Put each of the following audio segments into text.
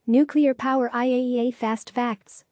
Nuclear Power IAEA Fast Facts.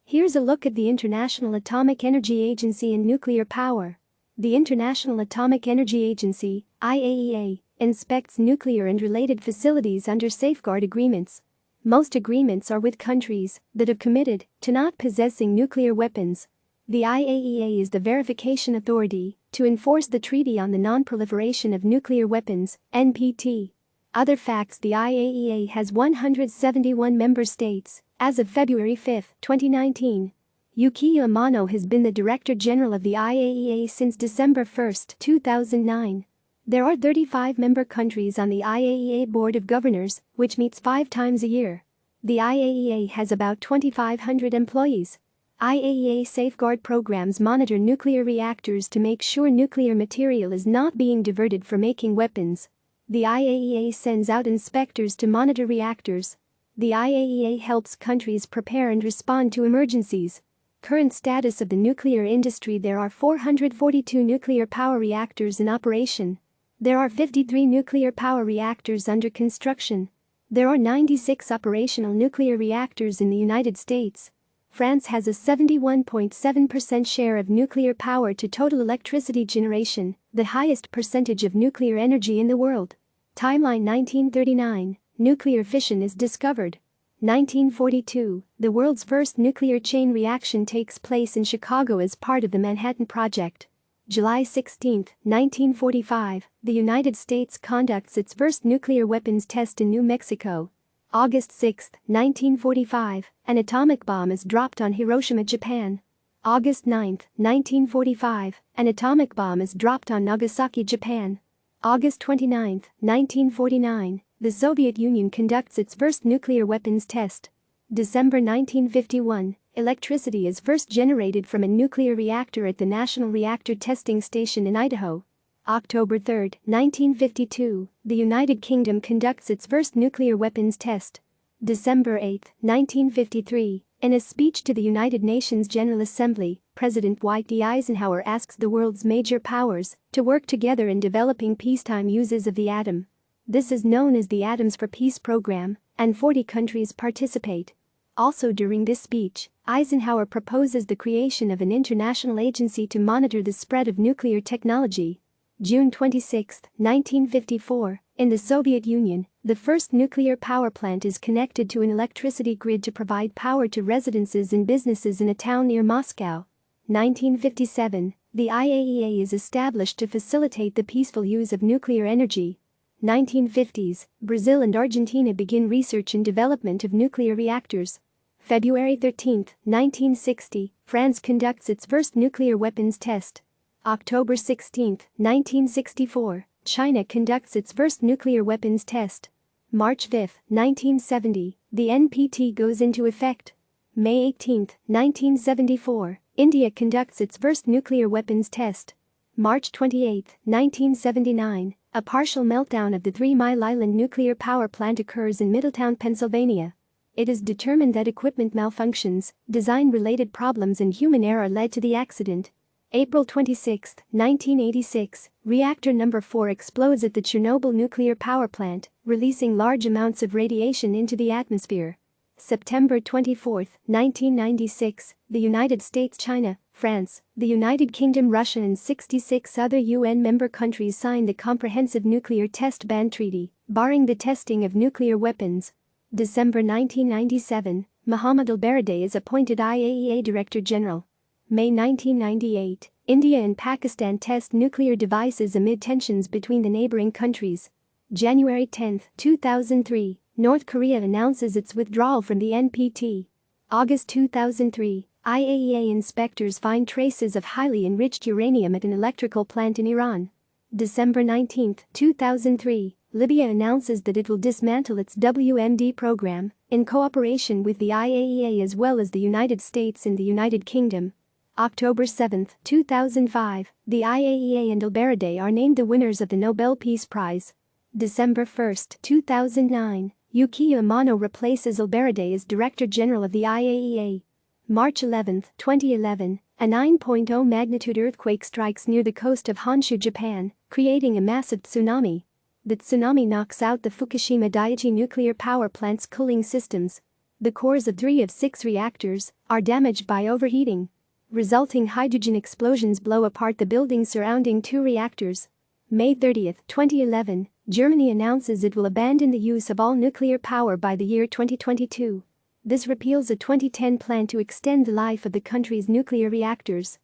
Here's a look at the International Atomic Energy Agency and nuclear power. The International Atomic Energy Agency, IAEA, inspects nuclear and related facilities under safeguard agreements. Most agreements are with countries that have committed to not possessing nuclear weapons. The IAEA is the verification authority to enforce the Treaty on the Non-Proliferation of Nuclear Weapons, NPT. Other facts: the IAEA has 171 member states. As of February 5, 2019, Yukiya Amano has been the Director General of the IAEA since December 1, 2009. There are 35 member countries on the IAEA Board of Governors, which meets 5 times a year. The IAEA has about 2,500 employees. IAEA safeguard programs monitor nuclear reactors to make sure nuclear material is not being diverted for making weapons. The IAEA sends out inspectors to monitor reactors. The IAEA helps countries prepare and respond to emergencies. Current status of the nuclear industry: there are 442 nuclear power reactors in operation. There are 53 nuclear power reactors under construction. There are 96 operational nuclear reactors in the United States. France has a 71.7% share of nuclear power to total electricity generation, the highest percentage of nuclear energy in the world. Timeline: 1939, nuclear fission is discovered. 1942, the world's first nuclear chain reaction takes place in Chicago as part of the Manhattan Project. July 16, 1945, the United States conducts its first nuclear weapons test in New Mexico. August 6, 1945, an atomic bomb is dropped on Hiroshima, Japan. August 9, 1945, an atomic bomb is dropped on Nagasaki, Japan. August 29, 1949, the Soviet Union conducts its first nuclear weapons test. December 1951, electricity is first generated from a nuclear reactor at the National Reactor Testing Station in Idaho. October 3, 1952, the United Kingdom conducts its first nuclear weapons test. December 8, 1953, in a speech to the United Nations General Assembly, President Dwight D. Eisenhower asks the world's major powers to work together in developing peacetime uses of the atom. This is known as the Atoms for Peace program, and 40 countries participate. Also during this speech, Eisenhower proposes the creation of an international agency to monitor the spread of nuclear technology. June 26, 1954, in the Soviet Union, the first nuclear power plant is connected to an electricity grid to provide power to residences and businesses in a town near Moscow. 1957, the IAEA is established to facilitate the peaceful use of nuclear energy. 1950s, Brazil and Argentina begin research and development of nuclear reactors. February 13, 1960, France conducts its first nuclear weapons test. October 16, 1964, China conducts its first nuclear weapons test. March 5, 1970, the NPT goes into effect. May 18, 1974, India conducts its first nuclear weapons test. March 28, 1979, a partial meltdown of the 3 Mile Island nuclear power plant occurs in Middletown, Pennsylvania. It is determined that equipment malfunctions, design-related problems and human error led to the accident. April 26, 1986, reactor number 4 explodes at the Chernobyl nuclear power plant, releasing large amounts of radiation into the atmosphere. September 24, 1996, the United States, China, France, the United Kingdom, Russia and 66 other UN member countries signed the Comprehensive Nuclear Test Ban Treaty, barring the testing of nuclear weapons. December 1997, Mohammad al-Baradei is appointed IAEA Director General. May 1998, India and Pakistan test nuclear devices amid tensions between the neighboring countries. January 10, 2003, North Korea announces its withdrawal from the NPT. August 2003, IAEA inspectors find traces of highly enriched uranium at an electrical plant in Iran. December 19, 2003, Libya announces that it will dismantle its WMD program, in cooperation with the IAEA as well as the United States and the United Kingdom. October 7, 2005, the IAEA and al-Baradei are named the winners of the Nobel Peace Prize. December 1, 2009, Yukiya Amano replaces al-Baradei as Director General of the IAEA. March 11, 2011, a 9.0 magnitude earthquake strikes near the coast of Honshu, Japan, creating a massive tsunami. The tsunami knocks out the Fukushima Daiichi nuclear power plant's cooling systems. The cores of 3 of 6 reactors are damaged by overheating. Resulting hydrogen explosions blow apart the buildings surrounding 2 reactors. May 30, 2011, Germany announces it will abandon the use of all nuclear power by the year 2022. This repeals a 2010 plan to extend the life of the country's nuclear reactors.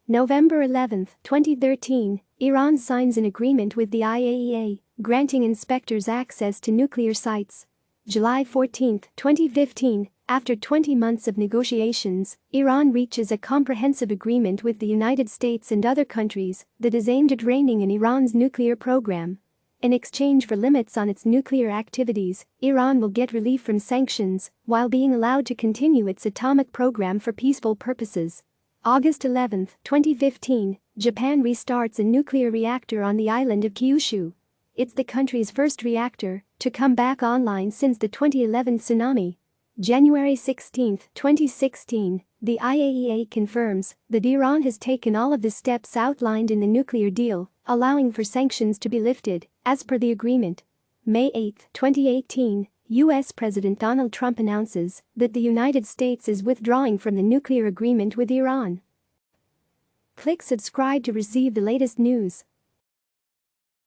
November 11, 2013, Iran signs an agreement with the IAEA, granting inspectors access to nuclear sites. July 14, 2015, after 20 months of negotiations, Iran reaches a comprehensive agreement with the United States and other countries that is aimed at reining in Iran's nuclear program. In exchange for limits on its nuclear activities, Iran will get relief from sanctions while being allowed to continue its atomic program for peaceful purposes. August 11, 2015, Japan restarts a nuclear reactor on the island of Kyushu. It's the country's first reactor to come back online since the 2011 tsunami. January 16, 2016, the IAEA confirms that Iran has taken all of the steps outlined in the nuclear deal, allowing for sanctions to be lifted, as per the agreement. May 8, 2018, U.S. President Donald Trump announces that the United States is withdrawing from the nuclear agreement with Iran. Click subscribe to receive the latest news.